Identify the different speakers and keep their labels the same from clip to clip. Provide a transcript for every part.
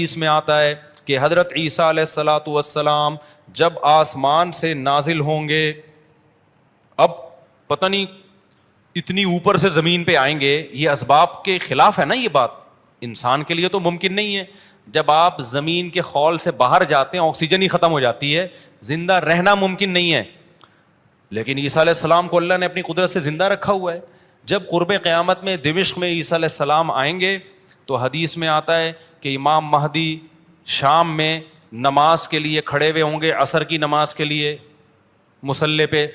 Speaker 1: حدیث میں آتا ہے کہ حضرت عیسیٰ علیہ الصلاۃ والسلام جب آسمان سے نازل ہوں گے، اب پتہ نہیں اتنی اوپر سے زمین پہ آئیں گے، یہ اسباب کے خلاف ہے نا، یہ بات انسان کے لیے تو ممکن نہیں ہے. جب آپ زمین کے خول سے باہر جاتے ہیں آکسیجن ہی ختم ہو جاتی ہے، زندہ رہنا ممکن نہیں ہے. لیکن عیسیٰ علیہ السلام کو اللہ نے اپنی قدرت سے زندہ رکھا ہوا ہے. جب قرب قیامت میں دمشق میں عیسیٰ علیہ السلام آئیں گے تو حدیث میں آتا ہے کہ امام مہدی شام میں نماز کے لیے کھڑے ہوئے ہوں گے، عصر کی نماز کے لیے. مصلی پہ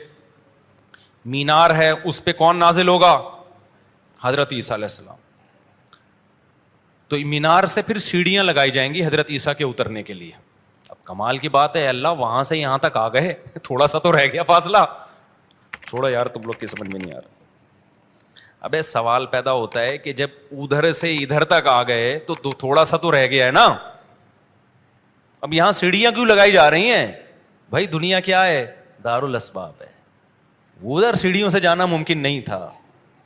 Speaker 1: مینار ہے، اس پہ کون نازل ہوگا؟ حضرت عیسیٰ علیہ السلام. تو مینار سے پھر سیڑھیاں لگائی جائیں گی حضرت عیسیٰ کے اترنے کے لیے. اب کمال کی بات ہے، اللہ وہاں سے یہاں تک آ گئے، تھوڑا سا تو رہ گیا فاصلہ. چھوڑو یار، تم لوگ کی سمجھ میں نہیں آ رہا. ابے سوال پیدا ہوتا ہے کہ جب ادھر سے ادھر تک آ گئے تو تھوڑا سا تو رہ گیا ہے نا. اب یہاں سیڑھیاں کیوں لگائی جا رہی ہیں؟ بھائی دنیا کیا ہے؟ دارالاسباب ہے. ادھر سیڑھیوں سے جانا ممکن نہیں تھا،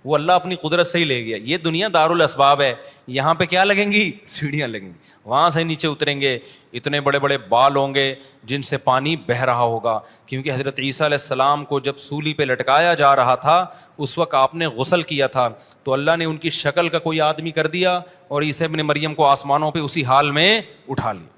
Speaker 1: وہ اللہ اپنی قدرت سے ہی لے گیا. یہ دنیا دارالاسباب ہے، یہاں پہ کیا لگیں گی؟ سیڑھیاں لگیں گی. وہاں سے نیچے اتریں گے، اتنے بڑے بڑے بال ہوں گے جن سے پانی بہہ رہا ہوگا. کیونکہ حضرت عیسیٰ علیہ السلام کو جب سولی پہ لٹکایا جا رہا تھا اس وقت آپ نے غسل کیا تھا، تو اللہ نے ان کی شکل کا کوئی آدمی کر دیا اور عیسیٰ ابن مریم کو آسمانوں پہ اسی حال میں اٹھا لیا.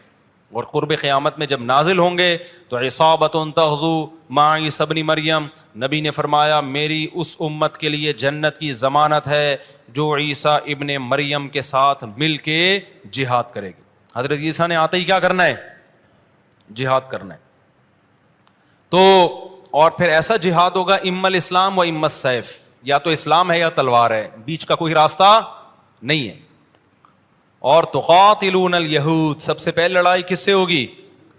Speaker 1: اور قرب قیامت میں جب نازل ہوں گے تو عصابۃ تغزو مع عیسیٰ ابن مریم، نبی نے فرمایا میری اس امت کے لیے جنت کی ضمانت ہے جو عیسیٰ ابن مریم کے ساتھ مل کے جہاد کرے گی. حضرت عیسیٰ نے آتے ہی کیا کرنا ہے؟ جہاد کرنا ہے. تو اور پھر ایسا جہاد ہوگا اما الاسلام و اما السیف، یا تو اسلام ہے یا تلوار ہے، بیچ کا کوئی راستہ نہیں ہے. اور تقاتلون الیہود، سب سے پہلے لڑائی کس سے ہوگی؟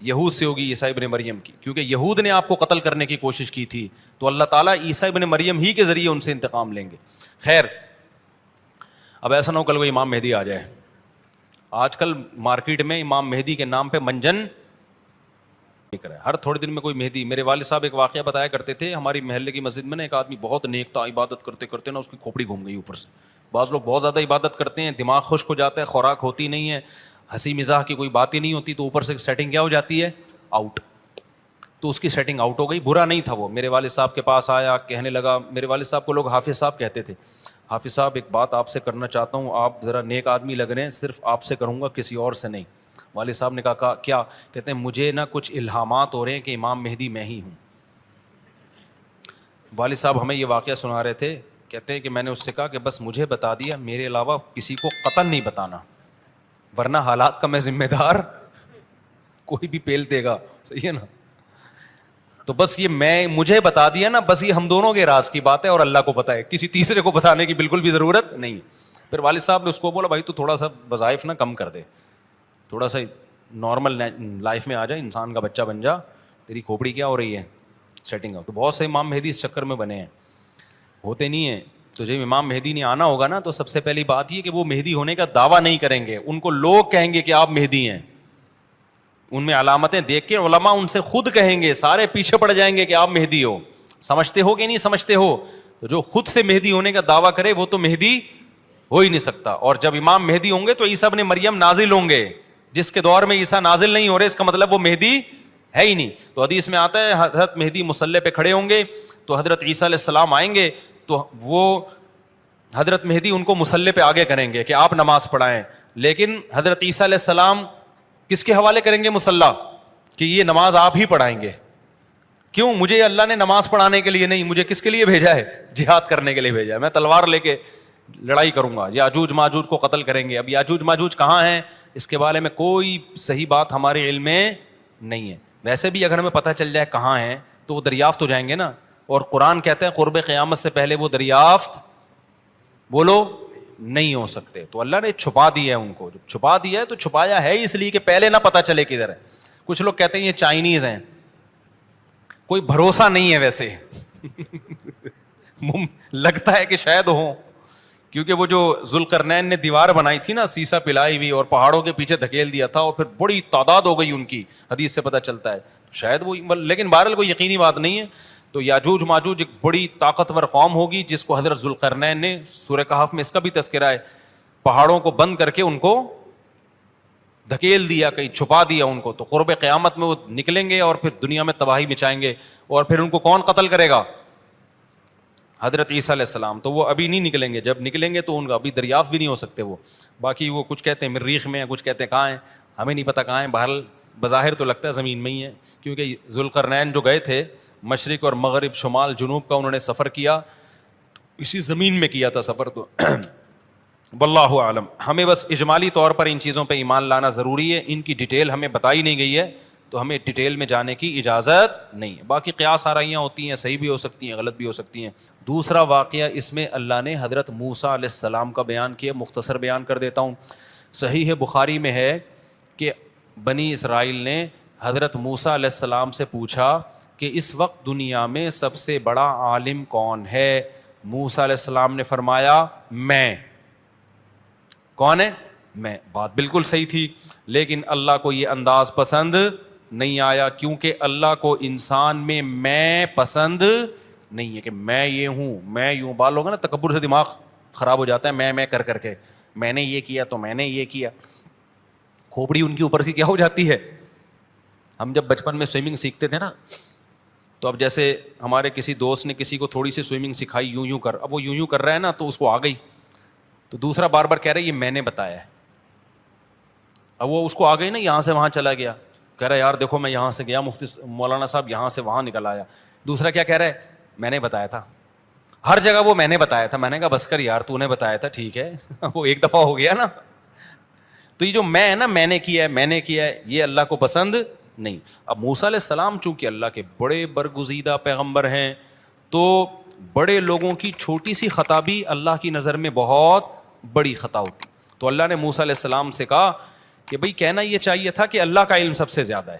Speaker 1: یہود سے ہوگی، عیسیٰ ابن مریم کی. کیونکہ یہود نے آپ کو قتل کرنے کی کوشش کی تھی، تو اللہ تعالیٰ عیسیٰ ابن مریم ہی کے ذریعے ان سے انتقام لیں گے. خیر، اب ایسا نہ ہو کل کوئی امام مہدی آ جائے. آج کل مارکیٹ میں امام مہدی کے نام پہ منجن ہے، ہر تھوڑے دن میں کوئی مہدی. میرے والد صاحب ایک واقعہ بتایا کرتے تھے، ہماری محلے کی مسجد میں نا ایک آدمی بہت نیک تھا، عبادت کرتے کرتے نا اس کی کھوپڑی گھوم گئی اوپر سے. بعض لوگ بہت زیادہ عبادت کرتے ہیں، دماغ خشک ہو جاتا ہے، خوراک ہوتی نہیں ہے، ہنسی مزاح کی کوئی بات ہی نہیں ہوتی، تو اوپر سے سیٹنگ کیا ہو جاتی ہے؟ آؤٹ. تو اس کی سیٹنگ آؤٹ ہو گئی. برا نہیں تھا وہ، میرے والد صاحب کے پاس آیا، کہنے لگا، میرے والد صاحب کو لوگ حافظ صاحب کہتے تھے، حافظ صاحب ایک بات آپ سے کرنا چاہتا ہوں، آپ ذرا نیک آدمی لگ رہے ہیں، صرف آپ سے کروں گا، کسی اور سے نہیں. والد صاحب نے کہا کیا؟ کہتے ہیں مجھے نا کچھ الہامات ہو رہے ہیں کہ امام مہدی میں ہی ہوں. والد صاحب ہمیں یہ واقعہ سنا رہے تھے، کہتے ہیں کہ میں نے اس سے کہا کہ بس مجھے بتا دیا، میرے علاوہ کسی کو قطعاً نہیں بتانا، ورنہ حالات کا میں ذمہ دار، کوئی بھی پیل دے گا. صحیح ہے نا؟ تو بس یہ مجھے بتا دیا نا، بس یہ ہم دونوں کے راز کی بات ہے اور اللہ کو پتہ ہے، کسی تیسرے کو بتانے کی بالکل بھی ضرورت نہیں. پھر والد صاحب نے اس کو بولا بھائی تو تھوڑا سا وظائف نہ کم کر دے، تھوڑا سا نارمل لائف میں آ جائے، انسان کا بچہ بن جا، تیری کھوپڑی کیا ہو رہی ہے سیٹنگ آؤٹ. تو بہت سے امام مہدی اس چکر میں بنے ہیں، ہوتے نہیں ہیں. تو جب امام مہدی نے آنا ہوگا نا تو سب سے پہلی بات یہ کہ وہ مہدی ہونے کا دعویٰ نہیں کریں گے، ان کو لوگ کہیں گے کہ آپ مہدی ہیں. ان میں علامتیں دیکھ کے علماء ان سے خود کہیں گے، سارے پیچھے پڑ جائیں گے کہ آپ مہدی ہو. سمجھتے ہو کہ نہیں سمجھتے ہو؟ تو جو خود سے مہدی ہونے کا دعویٰ کرے وہ تو مہدی ہو ہی نہیں سکتا. اور جب امام مہدی ہوں گے تو عیسیٰ ابن مریم نازل ہوں گے. جس کے دور میں عیسیٰ نازل نہیں ہو رہے اس کا مطلب وہ مہدی ہے ہی نہیں. تو حدیث میں آتا ہے حضرت مہدی مصلی پہ کھڑے ہوں گے تو حضرت عیسیٰ علیہ السلام آئیں گے تو وہ حضرت مہدی ان کو مصلی پہ آگے کریں گے کہ آپ نماز پڑھائیں. لیکن حضرت عیسیٰ علیہ السلام کس کے حوالے کریں گے مصلی؟ کہ یہ نماز آپ ہی پڑھائیں گے. کیوں؟ مجھے اللہ نے نماز پڑھانے کے لیے نہیں، مجھے کس کے لیے بھیجا ہے؟ جہاد کرنے کے لیے بھیجا ہے. میں تلوار لے کے لڑائی کروں گا، یاجوج ماجوج کو قتل کریں گے. اب یاجوج ماجوج کہاں ہیں اس کے بارے میں کوئی صحیح بات ہمارے علم میں نہیں ہے. ویسے بھی اگر ہمیں پتہ چل جائے کہاں ہیں تو وہ دریافت ہو جائیں گے نا. اور قرآن کہتا ہے قرب قیامت سے پہلے وہ دریافت بولو نہیں ہو سکتے. تو اللہ نے چھپا دیا ہے ان کو. جب چھپا دیا ہے تو چھپایا ہے اس لیے کہ پہلے نہ پتہ چلے کدھر ہے. کچھ لوگ کہتے ہیں یہ چائنیز ہیں، کوئی بھروسہ نہیں ہے ویسے لگتا ہے کہ شاید ہو، کیونکہ وہ جو ذوالقرنین نے دیوار بنائی تھی نا سیسا پلائی ہوئی اور پہاڑوں کے پیچھے دھکیل دیا تھا اور پھر بڑی تعداد ہو گئی ان کی، حدیث سے پتہ چلتا ہے شاید وہ، لیکن بہرحال کوئی یقینی بات نہیں ہے. تو یاجوج ماجوج ایک بڑی طاقتور قوم ہوگی جس کو حضرت ذوالقرنین نے سورہ کہف میں اس کا بھی تذکرہ ہے، پہاڑوں کو بند کر کے ان کو دھکیل دیا, کہیں چھپا دیا ان کو, تو قرب قیامت میں وہ نکلیں گے اور پھر دنیا میں تباہی مچائیں گے, اور پھر ان کو کون قتل کرے گا؟ حضرت عیسیٰ علیہ السلام. تو وہ ابھی نہیں نکلیں گے, جب نکلیں گے تو ان کا ابھی دریافت بھی نہیں ہو سکتے وہ. باقی وہ کچھ کہتے ہیں مریخ میں, کچھ کہتے ہیں کہاں ہیں, ہمیں نہیں پتہ کہاں ہیں. بہرحال بظاہر تو لگتا ہے زمین میں ہی ہے, کیونکہ ذوالقرنین جو گئے تھے مشرق اور مغرب شمال جنوب کا انہوں نے سفر کیا, اسی زمین میں کیا تھا سفر. تو واللہ اعلم. ہمیں بس اجمالی طور پر ان چیزوں پہ ایمان لانا ضروری ہے, ان کی ڈیٹیل ہمیں بتائی نہیں گئی ہے تو ہمیں ڈیٹیل میں جانے کی اجازت نہیں ہے. باقی قیاس آرائیاں ہوتی ہیں, صحیح بھی ہو سکتی ہیں, غلط بھی ہو سکتی ہیں. دوسرا واقعہ اس میں اللہ نے حضرت موسیٰ علیہ السلام کا بیان کیا, مختصر بیان کر دیتا ہوں. صحیح بخاری میں ہے کہ بنی اسرائیل نے حضرت موسیٰ علیہ السلام سے پوچھا کہ اس وقت دنیا میں سب سے بڑا عالم کون ہے؟ موسیٰ علیہ السلام نے فرمایا میں. کون ہے؟ میں. بات بالکل صحیح تھی, لیکن اللہ کو یہ انداز پسند نہیں آیا, کیونکہ اللہ کو انسان میں پسند نہیں ہے کہ میں یہ ہوں, میں یوں. بال ہوگا نا تکبر سے دماغ خراب ہو جاتا ہے, میں کر کے, میں نے یہ کیا تو میں نے یہ کیا. کھوپڑی ان کے اوپر کی کیا ہو جاتی ہے. ہم جب بچپن میں سوئمنگ سیکھتے تھے نا, تو اب جیسے ہمارے کسی دوست نے کسی کو تھوڑی سی سوئمنگ سکھائی, یوں کر, اب وہ یوں کر رہا ہے نا تو اس کو آ گئی, تو دوسرا بار بار کہہ رہا ہے یہ میں نے بتایا ہے. اب وہ اس کو آ گئی نا, یہاں سے وہاں چلا گیا, کہہ رہا ہے یار دیکھو میں یہاں سے گیا, مفتی مولانا صاحب یہاں سے وہاں نکل آیا. دوسرا کیا کہہ رہا ہے؟ میں نے بتایا تھا. ہر جگہ وہ میں نے بتایا تھا. میں نے کہا بس کر یار, تو نے بتایا تھا ٹھیک ہے, وہ ایک دفعہ ہو گیا نا. تو یہ جو میں ہے نا, میں نے کیا ہے, یہ اللہ کو پسند نہیں. اب موسیٰ علیہ السلام چونکہ اللہ کے بڑے برگزیدہ پیغمبر ہیں, تو بڑے لوگوں کی چھوٹی سی خطا بھی اللہ کی نظر میں بہت بڑی خطا ہوتی. تو اللہ نے موسیٰ علیہ السلام سے کہا کہ بھئی کہنا یہ چاہیے تھا کہ اللہ کا علم سب سے زیادہ ہے,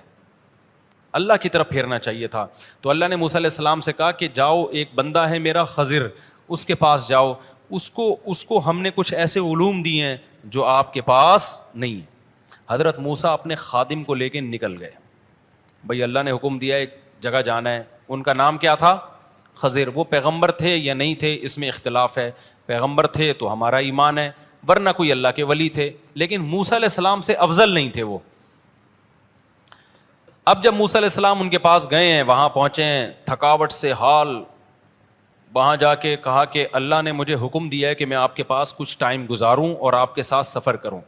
Speaker 1: اللہ کی طرف پھیرنا چاہیے تھا. تو اللہ نے موسیٰ علیہ السلام سے کہا کہ جاؤ, ایک بندہ ہے میرا خضر, اس کے پاس جاؤ, اس کو ہم نے کچھ ایسے علوم دیے ہیں جو آپ کے پاس نہیں ہیں. حضرت موسیٰ اپنے خادم کو لے کے نکل گئے. بھئی اللہ نے حکم دیا ایک جگہ جانا ہے. ان کا نام کیا تھا؟ خضر. وہ پیغمبر تھے یا نہیں تھے اس میں اختلاف ہے. پیغمبر تھے تو ہمارا ایمان ہے, ورنہ کوئی اللہ کے ولی تھے, لیکن موسیٰ علیہ السلام سے افضل نہیں تھے وہ. اب جب موسیٰ علیہ السلام ان کے پاس گئے ہیں, وہاں پہنچے ہیں, تھکاوٹ سے حال, وہاں جا کے کہا کہ اللہ نے مجھے حکم دیا ہے کہ میں آپ کے پاس کچھ ٹائم گزاروں اور آپ کے ساتھ سفر کروں.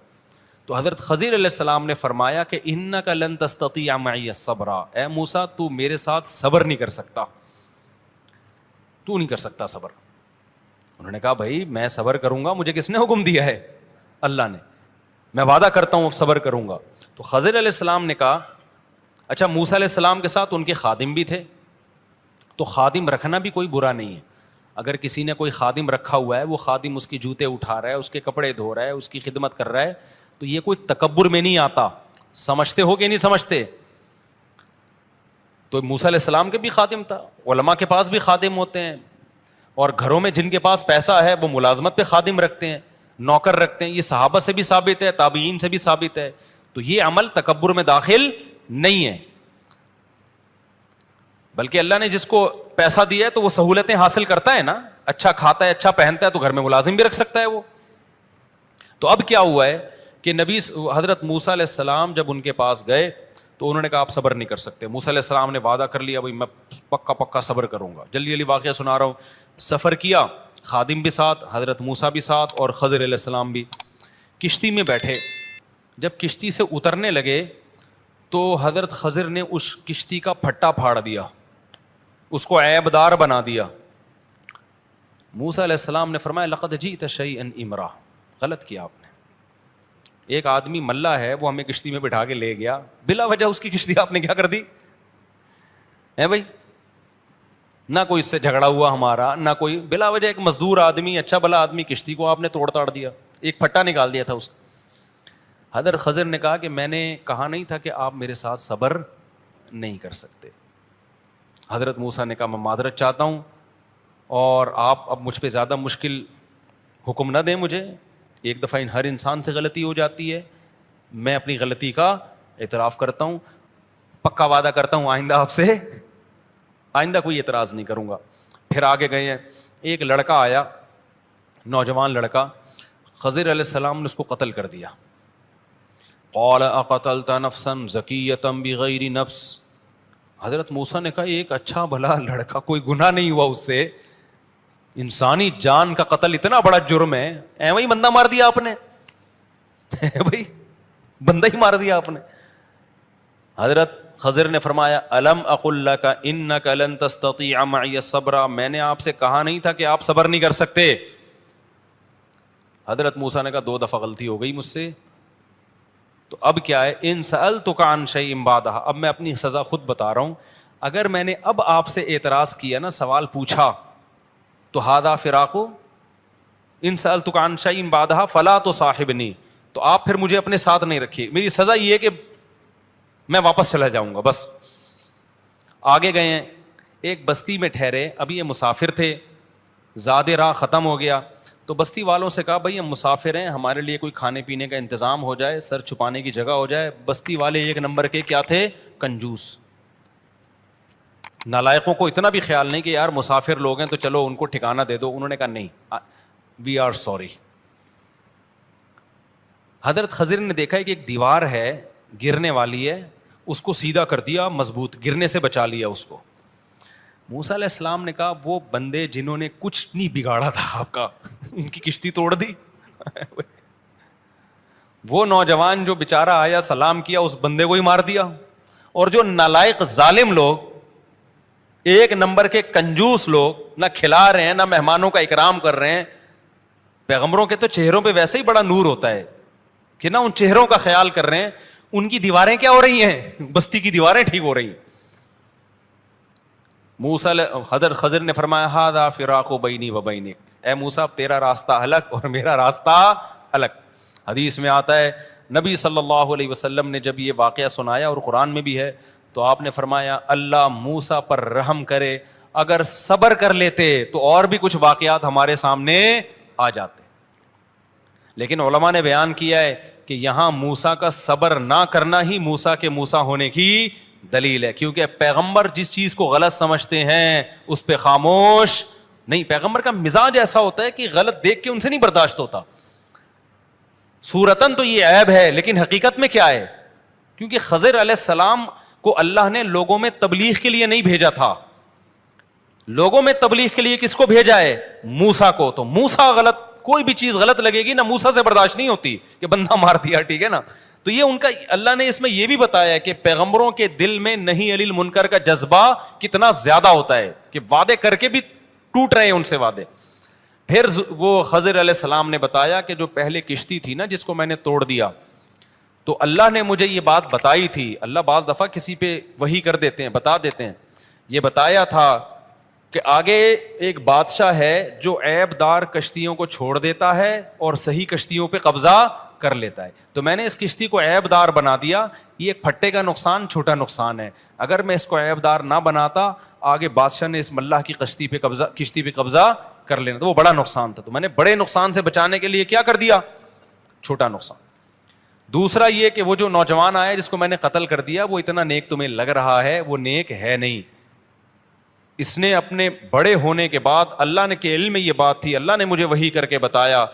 Speaker 1: تو حضرت خضر علیہ السلام نے فرمایا کہ انک لن تستطیع معی صبر, اے موسیٰ تو میرے ساتھ صبر نہیں کر سکتا, تو نہیں کر سکتا صبر. انہوں نے کہا بھائی میں صبر کروں گا, مجھے کس نے حکم دیا ہے؟ اللہ نے. میں وعدہ کرتا ہوں صبر کروں گا. تو خضر علیہ السلام نے کہا اچھا, موسیٰ علیہ السلام کے ساتھ ان کے خادم بھی تھے, تو خادم رکھنا بھی کوئی برا نہیں ہے. اگر کسی نے کوئی خادم رکھا ہوا ہے, وہ خادم اس کی جوتے اٹھا رہا ہے, اس کے کپڑے دھو رہا ہے, اس کی خدمت کر رہا ہے, تو یہ کوئی تکبر میں نہیں آتا. سمجھتے ہو کہ نہیں سمجھتے؟ تو موسیٰ علیہ السلام کے بھی خادم تھا, علماء کے پاس بھی خادم ہوتے ہیں, اور گھروں میں جن کے پاس پیسہ ہے وہ ملازمت پہ خادم رکھتے ہیں, نوکر رکھتے ہیں. یہ صحابہ سے بھی ثابت ہے, تابعین سے بھی ثابت ہے. تو یہ عمل تکبر میں داخل نہیں ہے, بلکہ اللہ نے جس کو پیسہ دیا ہے تو وہ سہولتیں حاصل کرتا ہے نا, اچھا کھاتا ہے, اچھا پہنتا ہے, تو گھر میں ملازم بھی رکھ سکتا ہے وہ. تو اب کیا ہوا ہے کہ نبی حضرت موسیٰ علیہ السلام جب ان کے پاس گئے تو انہوں نے کہا آپ صبر نہیں کر سکتے. موسیٰ علیہ السلام نے وعدہ کر لیا بھائی میں پکا صبر کروں گا. جلدی جلدی واقعہ سنا رہا ہوں. سفر کیا, خادم بھی ساتھ, حضرت موسیٰ بھی ساتھ, اور خضر علیہ السلام بھی. کشتی میں بیٹھے, جب کشتی سے اترنے لگے تو حضرت خضر نے اس کشتی کا پھٹا پھاڑ دیا, اس کو عیب دار بنا دیا. موسیٰ علیہ السلام نے فرمایا لقد جئت شیئا امرا, غلط کیا آپ نے. ایک آدمی ملا ہے, وہ ہمیں کشتی میں بٹھا کے لے گیا, بلا وجہ اس کی کشتی آپ نے کیا کر دی ہے بھائی؟ نہ کوئی اس سے جھگڑا ہوا ہمارا, نہ کوئی, بلا وجہ ایک مزدور آدمی, اچھا بھلا آدمی, کشتی کو آپ نے توڑ تاڑ دیا, ایک پھٹا نکال دیا تھا اس کا. حضرت خضر نے کہا کہ میں نے کہا نہیں تھا کہ آپ میرے ساتھ صبر نہیں کر سکتے. حضرت موسیٰ نے کہا میں معذرت چاہتا ہوں, اور آپ اب مجھ پہ زیادہ مشکل حکم نہ دیں مجھے. ایک دفعہ ہر انسان سے غلطی ہو جاتی ہے, میں اپنی غلطی کا اعتراف کرتا ہوں, پکا وعدہ کرتا ہوں آئندہ کوئی اعتراض نہیں کروں گا. پھر آگے گئے ہیں, ایک لڑکا آیا, نوجوان لڑکا, خضر علیہ السلام نے اس کو قتل کر دیا. قال اقتلت نفسا زکیۃ بغیر نفس. حضرت موسیٰ نے کہا ایک اچھا بھلا لڑکا, کوئی گناہ نہیں ہوا اس سے, انسانی جان کا قتل اتنا بڑا جرم ہے, ایویں ہی بندہ مار دیا آپ نے, بھائی بندہ ہی مار دیا آپ نے. حضرت خضر نے فرمایا الم اقل لک انک لن تستطیع معی صبرا, میں نے آپ سے کہا نہیں تھا کہ آپ صبر نہیں کر سکتے. حضرت موسیٰ نے کہا 2 دفعہ غلطی ہو گئی مجھ سے, تو اب کیا ہے, ان سألتک عن شیء بعدہ, اب میں اپنی سزا خود بتا رہا ہوں. اگر میں نے اب آپ سے اعتراض کیا نا, سوال پوچھا, تو ھذا فراق, ان سألتک عن شیء بعدہ فلا تصاحبنی, تو آپ پھر مجھے اپنے ساتھ نہیں رکھیے, میری سزا یہ ہے کہ میں واپس چلا جاؤں گا بس. آگے گئے ہیں, ایک بستی میں ٹھہرے, ابھی یہ مسافر تھے, زاد راہ ختم ہو گیا, تو بستی والوں سے کہا بھائی ہم مسافر ہیں, ہمارے لیے کوئی کھانے پینے کا انتظام ہو جائے, سر چھپانے کی جگہ ہو جائے. بستی والے 1 نمبر کے کیا تھے, کنجوس. نالائقوں کو اتنا بھی خیال نہیں کہ یار مسافر لوگ ہیں تو چلو ان کو ٹھکانہ دے دو, انہوں نے کہا نہیں, وی آر سوری. حضرت خضر نے دیکھا ہے کہ ایک دیوار ہے گرنے والی ہے, اس کو سیدھا کر دیا, مضبوط, گرنے سے بچا لیا اس کو. موسیٰ علیہ السلام نے کہا وہ بندے جنہوں نے کچھ نہیں بگاڑا تھا آپ کا, ان کی کشتی توڑ دی. وہ نوجوان جو بیچارہ آیا سلام کیا, اس بندے کو ہی مار دیا. اور جو نالائق ظالم لوگ, 1 نمبر کے کنجوس لوگ, نہ کھلا رہے ہیں نہ مہمانوں کا اکرام کر رہے ہیں. پیغمبروں کے تو چہروں پہ ویسے ہی بڑا نور ہوتا ہے کہ نہ ان چہروں کا خیال کر رہے ہیں, ان کی دیواریں کیا ہو رہی ہیں, بستی کی دیواریں ٹھیک ہو رہی ہیں. موسیٰ حضرت خضر نے فرمایا ھذا فراق بینی و بینک, اے موسیٰ تیرا راستہ الگ اور میرا راستہ الگ. حدیث میں آتا ہے نبی صلی اللہ علیہ وسلم نے جب یہ واقعہ سنایا, اور قرآن میں بھی ہے, تو آپ نے فرمایا اللہ موسیٰ پر رحم کرے, اگر صبر کر لیتے تو اور بھی کچھ واقعات ہمارے سامنے آ جاتے. لیکن علماء نے بیان کیا ہے کہ یہاں موسیٰ کا صبر نہ کرنا ہی موسیٰ کے موسیٰ ہونے کی دلیل ہے, کیونکہ پیغمبر جس چیز کو غلط سمجھتے ہیں اس پہ خاموش نہیں. پیغمبر کا مزاج ایسا ہوتا ہے کہ غلط دیکھ کے ان سے نہیں برداشت ہوتا. صورتاً تو یہ عیب ہے, لیکن حقیقت میں کیا ہے, کیونکہ خضر علیہ السلام کو اللہ نے لوگوں میں تبلیغ کے لیے نہیں بھیجا تھا. لوگوں میں تبلیغ کے لیے کس کو بھیجا ہے, موسیٰ کو. تو موسیٰ غلط, کوئی بھی چیز غلط لگے گی نا, موسیٰ سے برداشت نہیں ہوتی کہ بندہ مار دیا, ٹھیک ہے نا. تو یہ ان کا, اللہ نے اس میں یہ بھی بتایا کہ پیغمبروں کے دل میں نہیں علی المنکر کا جذبہ کتنا زیادہ ہوتا ہے, کہ وعدے کر کے بھی ٹوٹ رہے ہیں ان سے وعدے. پھر وہ خضر علیہ السلام نے بتایا کہ جو پہلے کشتی تھی نا جس کو میں نے توڑ دیا, تو اللہ نے مجھے یہ بات بتائی تھی. اللہ بعض دفعہ کسی پہ وحی کر دیتے ہیں, بتا دیتے ہیں. یہ بتایا تھا کہ آگے ایک بادشاہ ہے جو عیب دار کشتیوں کو چھوڑ دیتا ہے اور صحیح کشتیوں پہ قبضہ کر لیتا ہے. تو میں نے اس کشتی کو عیب دار بنا دیا. یہ ایک پھٹے کا نقصان, چھوٹا نقصان ہے. اگر میں اس کو عیب دار نہ بناتا, آگے بادشاہ نے اس ملاح کی کشتی پہ قبضہ کر لینا, تو وہ بڑا نقصان تھا. تو میں نے بڑے نقصان سے بچانے کے لیے کیا کر دیا, چھوٹا نقصان. دوسرا یہ کہ وہ جو نوجوان آیا جس کو میں نے قتل کر دیا, وہ اتنا نیک تمہیں لگ رہا ہے, وہ نیک ہے نہیں. اس نے اپنے بڑے ہونے کے بعد, اللہ نے کے علم میں یہ بات تھی, اللہ نے مجھے وحی کر کے بتایا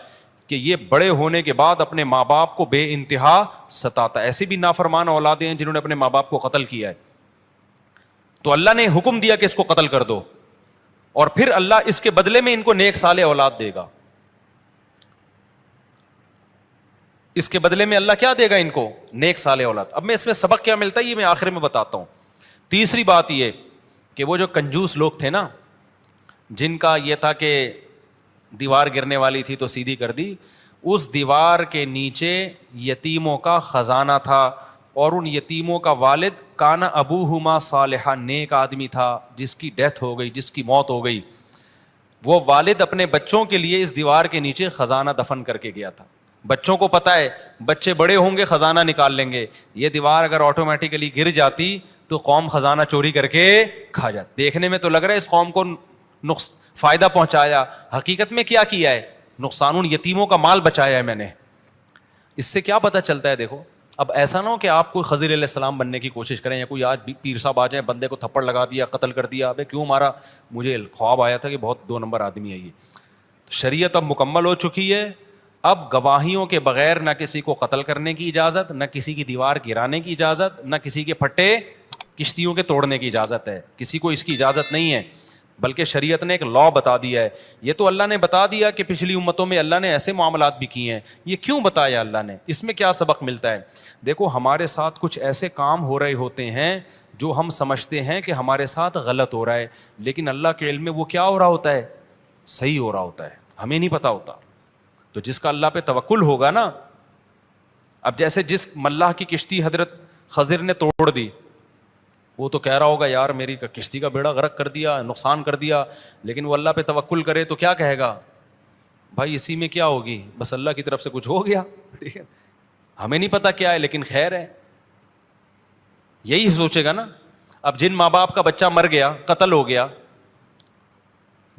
Speaker 1: کہ یہ بڑے ہونے کے بعد اپنے ماں باپ کو بے انتہا ستاتا. ایسی بھی نافرمان اولادیں ہیں جنہوں نے اپنے ماں باپ کو قتل کیا ہے, تو اللہ نے حکم دیا کہ اس کو قتل کر دو, اور پھر اللہ اس کے بدلے میں ان کو نیک صالح اولاد دے گا. اس کے بدلے میں اللہ کیا دے گا ان کو, نیک صالح اولاد. اب میں اس میں سبق کیا ملتا ہے یہ میں آخر میں بتاتا ہوں. تیسری بات یہ کہ وہ جو کنجوس لوگ تھے نا, جن کا یہ تھا کہ دیوار گرنے والی تھی تو سیدھی کر دی, اس دیوار کے نیچے یتیموں کا خزانہ تھا, اور ان یتیموں کا والد کانا ابوہما صالحا, نیک آدمی تھا جس کی ڈیتھ ہو گئی, جس کی موت ہو گئی. وہ والد اپنے بچوں کے لیے اس دیوار کے نیچے خزانہ دفن کر کے گیا تھا. بچوں کو پتا ہے بچے بڑے ہوں گے خزانہ نکال لیں گے, یہ دیوار اگر آٹومیٹیکلی گر جاتی تو قوم خزانہ چوری کر کے کھا جاتی. دیکھنے میں تو لگ رہا ہے اس قوم کو فائدہ پہنچایا, حقیقت میں کیا کیا ہے, نقصان. ان یتیموں کا مال بچایا ہے میں نے. اس سے کیا پتہ چلتا ہے, دیکھو اب ایسا نہ ہو کہ آپ کوئی خضر علیہ السلام بننے کی کوشش کریں, یا کوئی آج پیر صاحب آ جائیں, بندے کو تھپڑ لگا دیا, قتل کر دیا, ابے کیوں مارا, مجھے خواب آیا تھا کہ بہت 2 نمبر آدمی ہے یہ. شریعت اب مکمل ہو چکی ہے, اب گواہیوں کے بغیر نہ کسی کو قتل کرنے کی اجازت، نہ کسی کی دیوار گرانے کی اجازت، نہ کسی کے پھٹے کشتیوں کے توڑنے کی اجازت ہے. کسی کو اس کی اجازت نہیں ہے، بلکہ شریعت نے ایک لا بتا دیا ہے. یہ تو اللہ نے بتا دیا کہ پچھلی امتوں میں اللہ نے ایسے معاملات بھی کیے ہیں. یہ کیوں بتایا اللہ نے؟ اس میں کیا سبق ملتا ہے؟ دیکھو ہمارے ساتھ کچھ ایسے کام ہو رہے ہوتے ہیں جو ہم سمجھتے ہیں کہ ہمارے ساتھ غلط ہو رہا ہے، لیکن اللہ کے علم میں وہ کیا ہو رہا ہوتا ہے؟ صحیح ہو رہا ہوتا ہے، ہمیں نہیں پتا ہوتا. تو جس کا اللہ پہ توکل ہوگا نا، اب جیسے جس ملاح کی کشتی حضرت خضر نے توڑ دی، وہ تو کہہ رہا ہوگا یار میری کشتی کا بیڑا غرق کر دیا، نقصان کر دیا، لیکن وہ اللہ پہ توکل کرے تو کیا کہے گا؟ بھائی اسی میں کیا ہوگی، بس اللہ کی طرف سے کچھ ہو گیا. ٹھیک ہے، ہمیں نہیں پتا کیا ہے لیکن خیر ہے، یہی سوچے گا نا. اب جن ماں باپ کا بچہ مر گیا، قتل ہو گیا،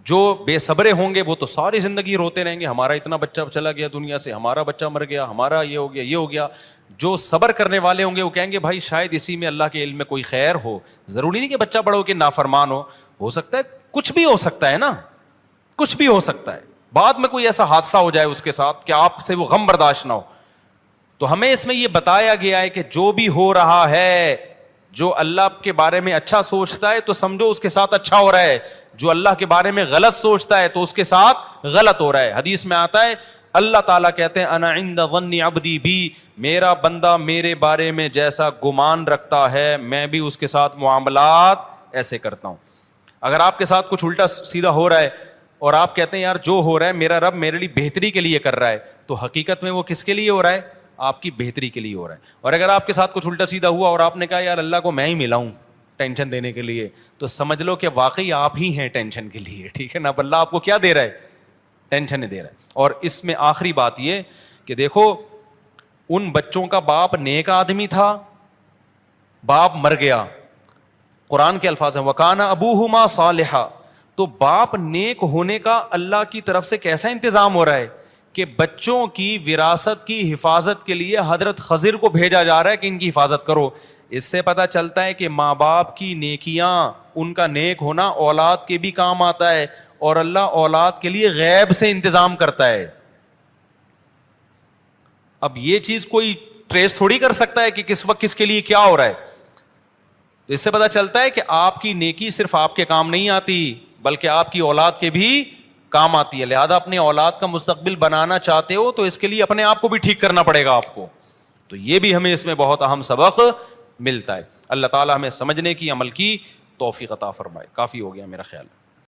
Speaker 1: جو بے صبرے ہوں گے وہ تو ساری زندگی روتے رہیں گے، ہمارا اتنا بچہ چلا گیا دنیا سے، ہمارا بچہ مر گیا، ہمارا یہ ہو گیا یہ ہو گیا. جو صبر کرنے والے ہوں گے وہ کہیں گے بھائی شاید اسی میں اللہ کے علم میں کوئی خیر ہو. ضروری نہیں کہ بچہ بڑا ہو کے نافرمان ہو سکتا ہے کچھ بھی ہو سکتا ہے نا، کچھ بھی ہو سکتا ہے، بعد میں کوئی ایسا حادثہ ہو جائے اس کے ساتھ کہ آپ سے وہ غم برداشت نہ ہو. تو ہمیں اس میں یہ بتایا گیا ہے کہ جو بھی ہو رہا ہے، جو اللہ کے بارے میں اچھا سوچتا ہے تو سمجھو اس کے ساتھ اچھا ہو رہا ہے، جو اللہ کے بارے میں غلط سوچتا ہے تو اس کے ساتھ غلط ہو رہا ہے. حدیث میں آتا ہے اللہ تعالیٰ کہتے ہیں انا عند ظن عبدی بی، میرا بندہ میرے بارے میں جیسا گمان رکھتا ہے میں بھی اس کے ساتھ معاملات ایسے کرتا ہوں. اگر آپ کے ساتھ کچھ الٹا سیدھا ہو رہا ہے اور آپ کہتے ہیں یار جو ہو رہا ہے میرا رب میرے لیے بہتری کے لیے کر رہا ہے، تو حقیقت میں وہ کس کے لیے ہو رہا ہے؟ آپ کی بہتری کے لیے ہو رہا ہے. اور اگر آپ کے ساتھ کچھ الٹا سیدھا ہوا اور آپ نے کہا یار اللہ کو میں ہی ملا ہوں ٹینشن دینے کے لیے، تو سمجھ لو کہ واقعی آپ ہی ہیں ٹینشن کے لیے. ٹھیک ہے نا، اب اللہ آپ کو کیا دے رہا ہے؟ ٹینشن دے رہا ہے. اور اس میں آخری بات یہ کہ دیکھو ان بچوں کا باپ نیک آدمی تھا، باپ مر گیا، قرآن کے الفاظ ہیں وَكَانَ أَبُوهُمَا صَالِحًا. تو باپ نیک ہونے کا اللہ کی طرف سے کیسا انتظام ہو رہا ہے کہ بچوں کی وراثت کی حفاظت کے لیے حضرت خضر کو بھیجا جا رہا ہے کہ ان کی حفاظت کرو. اس سے پتہ چلتا ہے کہ ماں باپ کی نیکیاں، ان کا نیک ہونا اولاد کے بھی کام آتا ہے، اور اللہ اولاد کے لیے غیب سے انتظام کرتا ہے. اب یہ چیز کوئی ٹریس تھوڑی کر سکتا ہے کہ کس وقت کس کے لیے کیا ہو رہا ہے. اس سے پتہ چلتا ہے کہ آپ کی نیکی صرف آپ کے کام نہیں آتی بلکہ آپ کی اولاد کے بھی کام آتی ہے. لہذا اپنے اولاد کا مستقبل بنانا چاہتے ہو تو اس کے لیے اپنے آپ کو بھی ٹھیک کرنا پڑے گا آپ کو. تو یہ بھی ہمیں اس میں بہت اہم سبق ملتا ہے. اللہ تعالی ہمیں سمجھنے کی، عمل کی توفیق عطا فرمائے. کافی ہو گیا میرا خیال.